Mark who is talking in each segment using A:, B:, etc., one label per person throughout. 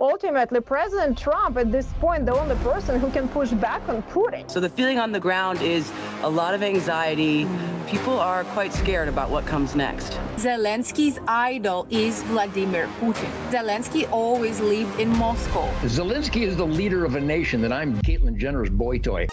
A: ultimately President Trump at this point, the only person who can push back on Putin.
B: So the feeling on the ground is a lot of anxiety. People are quite scared about what comes next.
C: Zelensky's idol is Vladimir Putin. Zelensky always lived in Moscow.
D: Zelensky is the leader of a nation, and I'm Caitlyn Jenner's boy toy.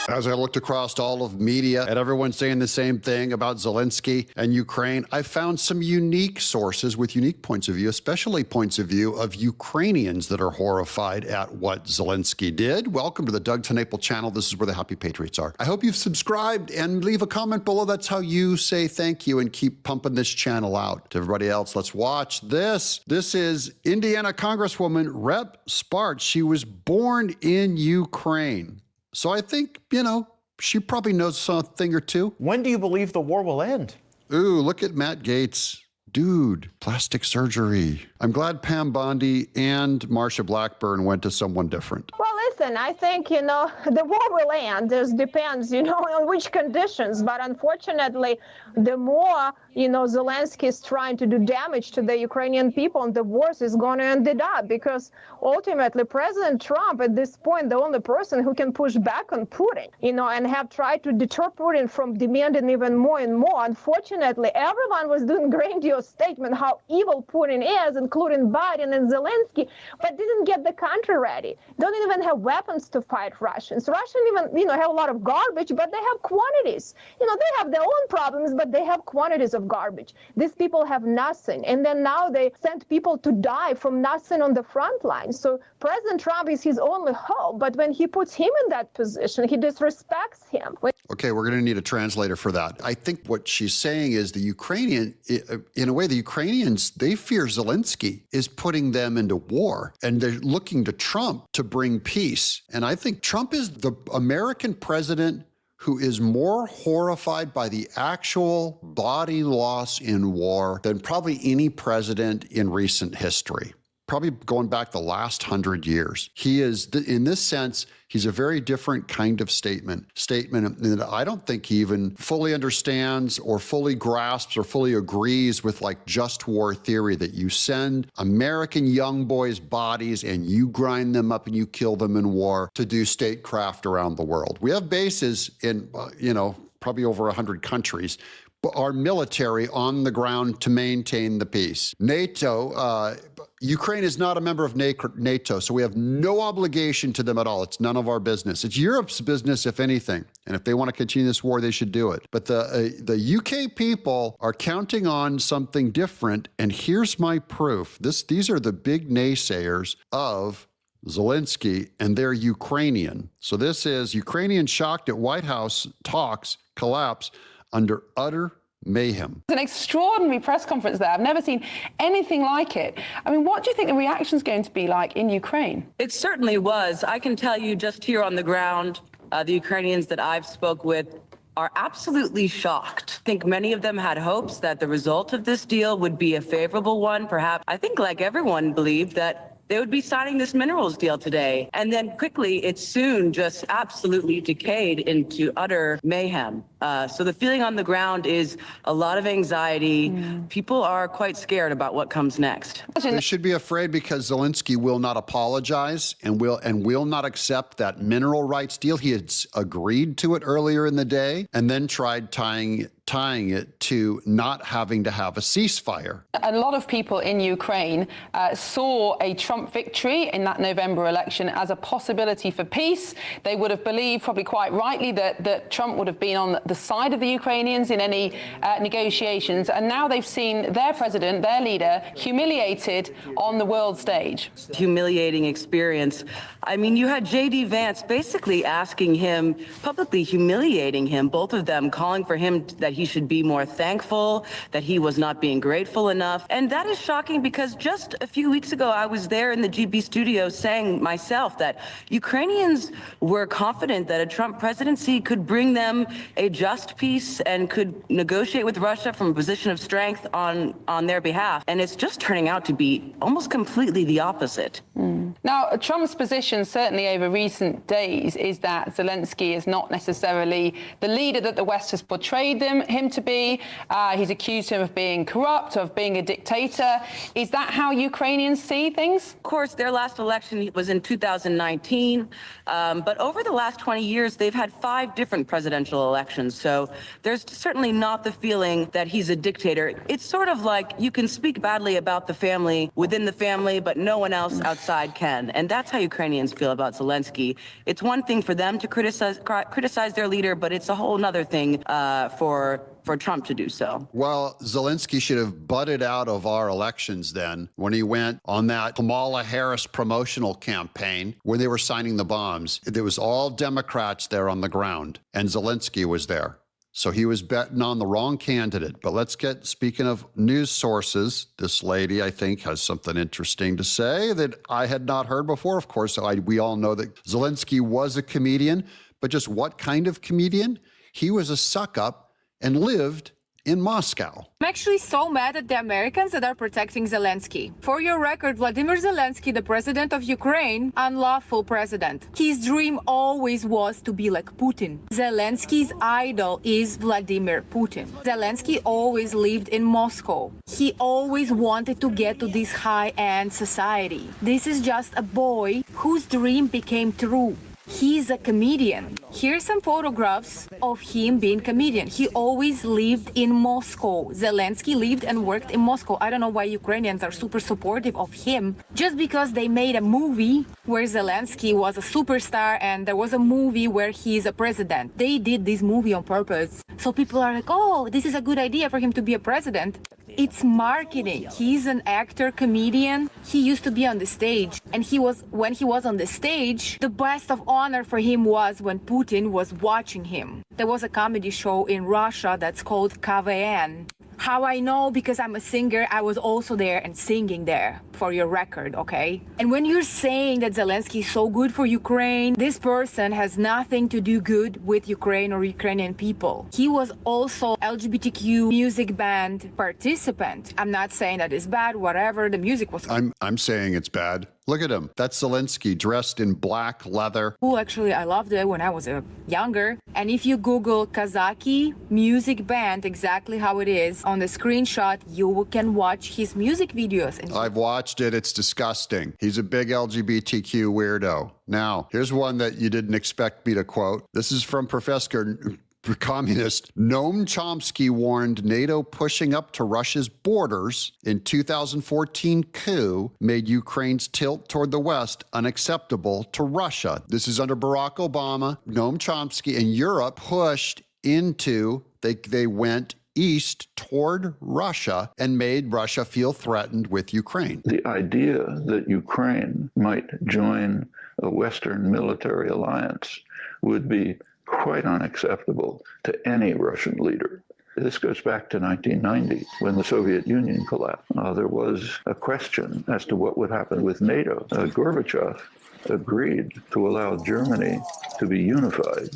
E: As I looked across all of media and everyone saying the same thing about Zelensky and Ukraine, I found some unique sources with unique points of view, especially points of view of Ukrainians that are horrified at what Zelensky did. Welcome to the Doug Tenaple channel. This is where the happy patriots are. I hope you've subscribed and leave a comment below. That's how you say thank you and keep pumping this channel out. To everybody else, let's watch this. This is Indiana Congresswoman Rep. Spartz. She was born in Ukraine. So I think, you know, she probably knows something or two.
F: When do you believe the war will end?
E: Ooh, look at Matt Gaetz. Dude, plastic surgery. I'm glad Pam Bondi and Marsha Blackburn went to someone different.
A: Well, listen, I think, you know, the war will end. It depends, you know, on which conditions. But unfortunately, the more, you know, Zelensky is trying to do damage to the Ukrainian people, and the worse is going to end it up. Because ultimately, President Trump, at this point, the only person who can push back on Putin, you know, and have tried to deter Putin from demanding even more and more. Unfortunately, everyone was doing grandiose statement how evil Putin is, including Biden and Zelensky, but didn't get the country ready. Don't even have weapons to fight Russians. Russians even, you know, have a lot of garbage, but they have quantities. You know, they have their own problems, but they have quantities of garbage. These people have nothing. And then now they send people to die from nothing on the front line. So President Trump is his only hope, but when he puts him in that position, he disrespects him.
E: Okay, we're going to need a translator for that. I think what she's saying is the Ukrainian, in a way, the Ukrainians, they fear Zelensky is putting them into war, and they're looking to Trump to bring peace. And I think Trump is the American president who is more horrified by the actual body loss in war than probably any president in recent history. Probably going back the last 100 years. He is, in this sense, he's a very different kind of statement that I don't think he even fully understands or fully grasps or fully agrees with, like, just war theory, that you send American young boys' bodies and you grind them up and you kill them in war to do statecraft around the world. We have bases in, you know, probably over 100 countries, our military on the ground to maintain the peace. NATO, Ukraine is not a member of NATO, so we have no obligation to them at all. It's none of our business. It's Europe's business, if anything. And if they want to continue this war, they should do it. But the UK people are counting on something different. And here's my proof. These are the big naysayers of Zelensky, and they're Ukrainian. So this is Ukrainian shocked at White House talks collapse under utter mayhem.
G: It's an extraordinary press conference there. I've never seen anything like it. I mean, what do you think the reaction's going to be like in Ukraine?
B: It certainly was. I can tell you just here on the ground, the Ukrainians that I've spoke with are absolutely shocked. I think many of them had hopes that the result of this deal would be a favorable one. Perhaps, I think, like everyone, believed that they would be signing this minerals deal today. And then quickly, it soon just absolutely decayed into utter mayhem. So the feeling on the ground is a lot of anxiety. People are quite scared about what comes next.
E: They should be afraid because Zelensky will not apologize and will not accept that mineral rights deal. He had agreed to it earlier in the day and then tried tying it to not having to have a ceasefire.
G: A lot of people in Ukraine saw a Trump victory in that November election as a possibility for peace. They would have believed, probably quite rightly, that Trump would have been on the side of the Ukrainians in any negotiations. And now they've seen their president, their leader, humiliated on the world stage.
B: Humiliating experience. I mean, you had J.D. Vance basically asking him, publicly humiliating him, both of them calling for him that he should be more thankful, that he was not being grateful enough. And that is shocking because just a few weeks ago, I was there in the GB studio saying myself that Ukrainians were confident that a Trump presidency could bring them a just peace and could negotiate with Russia from a position of strength on their behalf. And it's just turning out to be almost completely the opposite.
G: Now, Trump's position, certainly over recent days, is that Zelensky is not necessarily the leader that the West has portrayed him to be. He's accused him of being corrupt, of being a dictator. Is that how Ukrainians see things?
B: Of course, their last election was in 2019, but over the last 20 years, they've had 5 different presidential elections. So there's certainly not the feeling that he's a dictator. It's sort of like you can speak badly about the family within the family, but no one else outside can. And that's how Ukrainians feel about Zelensky. It's one thing for them to criticize their leader, but it's a whole other thing for Trump to do so.
E: Well, Zelensky should have butted out of our elections then when he went on that Kamala Harris promotional campaign when they were signing the bombs. It was all Democrats there on the ground, and Zelensky was there. So he was betting on the wrong candidate. But let's get, speaking of news sources, this lady, I think, has something interesting to say that I had not heard before. Of course, we all know that Zelensky was a comedian, but just what kind of comedian? He was a suck-up and lived in Moscow.
C: I'm actually so mad at the Americans that are protecting Zelensky. For your record, Vladimir Zelensky, the president of Ukraine, unlawful president. His dream always was to be like Putin. Zelensky's idol is Vladimir Putin. Zelensky always lived in Moscow. He always wanted to get to this high-end society. This is just a boy whose dream became true. He's a comedian. Here's some photographs of him being a comedian. He always lived in Moscow. Zelensky lived and worked in Moscow. I don't know why Ukrainians are super supportive of him. Just because they made a movie where Zelensky was a superstar and there was a movie where he's a president. They did this movie on purpose. So people are like, oh, this is a good idea for him to be a president. It's marketing. He's an actor, comedian. He used to be on the stage. And when he was on the stage, the best of honor for him was when Putin was watching him. There was a comedy show in Russia that's called KVN. How I know? Because I'm a singer. I was also there and singing there, for your record, okay? And when you're saying that Zelensky is so good for Ukraine, this person has nothing to do good with Ukraine or Ukrainian people. He was also LGBTQ music band participant. I'm not saying that it's bad, whatever. The music was...
E: I'm saying it's bad. Look at him. That's Zelensky dressed in black leather.
C: Cool, actually, I loved it when I was younger. And if you Google Kazaki music band, exactly how it is, on the screenshot, you can watch his music videos. And
E: I've watched it. It's disgusting. He's a big LGBTQ weirdo. Now, here's one that you didn't expect me to quote. This is from Professor Communist Noam Chomsky warned NATO pushing up to Russia's borders in 2014 coup made Ukraine's tilt toward the West unacceptable to Russia. This is under Barack Obama. Noam Chomsky and Europe pushed into, they went east toward Russia and made Russia feel threatened with Ukraine.
H: The idea that Ukraine might join a Western military alliance would be quite unacceptable to any Russian leader. This goes back to 1990, when the Soviet Union collapsed. There was a question as to what would happen with NATO. Gorbachev agreed to allow Germany to be unified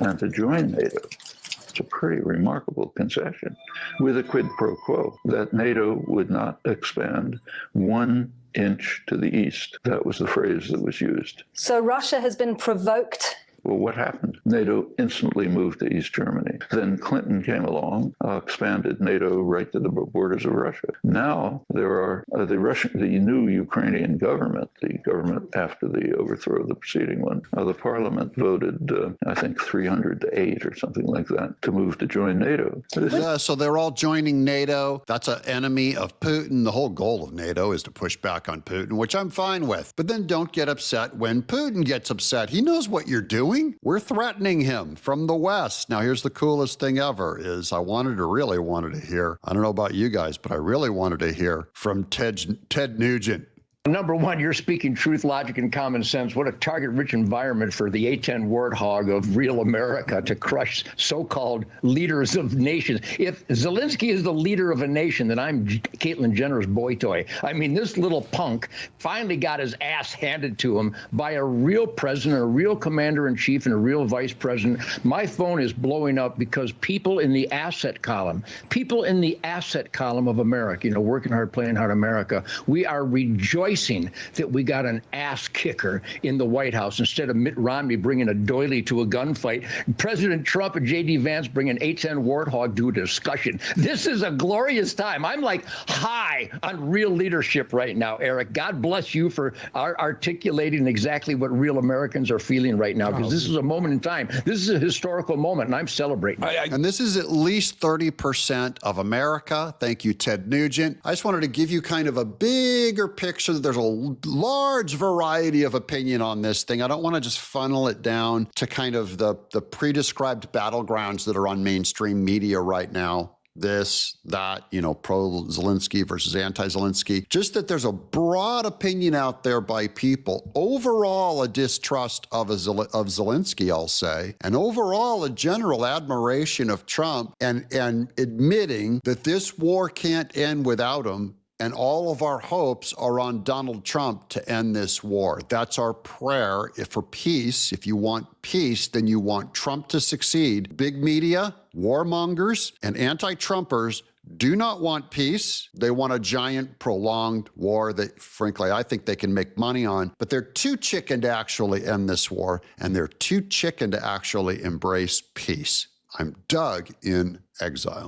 H: and to join NATO. It's a pretty remarkable concession, with a quid pro quo that NATO would not expand 1 inch to the east. That was the phrase that was used.
I: So Russia has been provoked.
H: Well, what happened? NATO instantly moved to East Germany. Then Clinton came along, expanded NATO right to the borders of Russia. Now there are the new Ukrainian government, the government after the overthrow of the preceding one. The parliament voted, I think, 300 to 8 or something like that to move to join NATO.
E: So they're all joining NATO. That's an enemy of Putin. The whole goal of NATO is to push back on Putin, which I'm fine with. But then don't get upset when Putin gets upset. He knows what you're doing. We're threatening him from the West. Now, here's the coolest thing ever is I really wanted to hear, I don't know about you guys, but I really wanted to hear from Ted Nugent.
D: Number one, you're speaking truth, logic, and common sense. What a target-rich environment for the A-10 warthog of real America to crush so-called leaders of nations. If Zelensky is the leader of a nation, then I'm Caitlyn Jenner's boy toy. I mean, this little punk finally got his ass handed to him by a real president, a real commander-in-chief, and a real vice president. My phone is blowing up because people in the asset column of America, working hard, playing hard America, we are rejoicing rejoicing that we got an ass kicker in the White House instead of Mitt Romney bringing a doily to a gunfight. President Trump and J.D. Vance bring an A-10 warthog to a discussion. This is a glorious time. I'm like high on real leadership right now, Eric. God bless you for articulating exactly what real Americans are feeling right now, because this is a moment in time. This is a historical moment, and I'm celebrating.
E: And this is at least 30% of America. Thank you, Ted Nugent. I just wanted to give you kind of a bigger picture. There's a large variety of opinion on this thing. I don't want to just funnel it down to kind of the pre-described battlegrounds that are on mainstream media right now. This, that, you know, pro-Zelensky versus anti-Zelensky. Just that there's a broad opinion out there by people. Overall, a distrust of Zelensky, I'll say. And overall, a general admiration of Trump and admitting that this war can't end without him. And all of our hopes are on Donald Trump to end this war. That's our prayer for peace. If you want peace, then you want Trump to succeed. Big media, warmongers, and anti-Trumpers do not want peace. They want a giant, prolonged war that, frankly, I think they can make money on. But they're too chicken to actually end this war, and they're too chicken to actually embrace peace. I'm Doug in exile.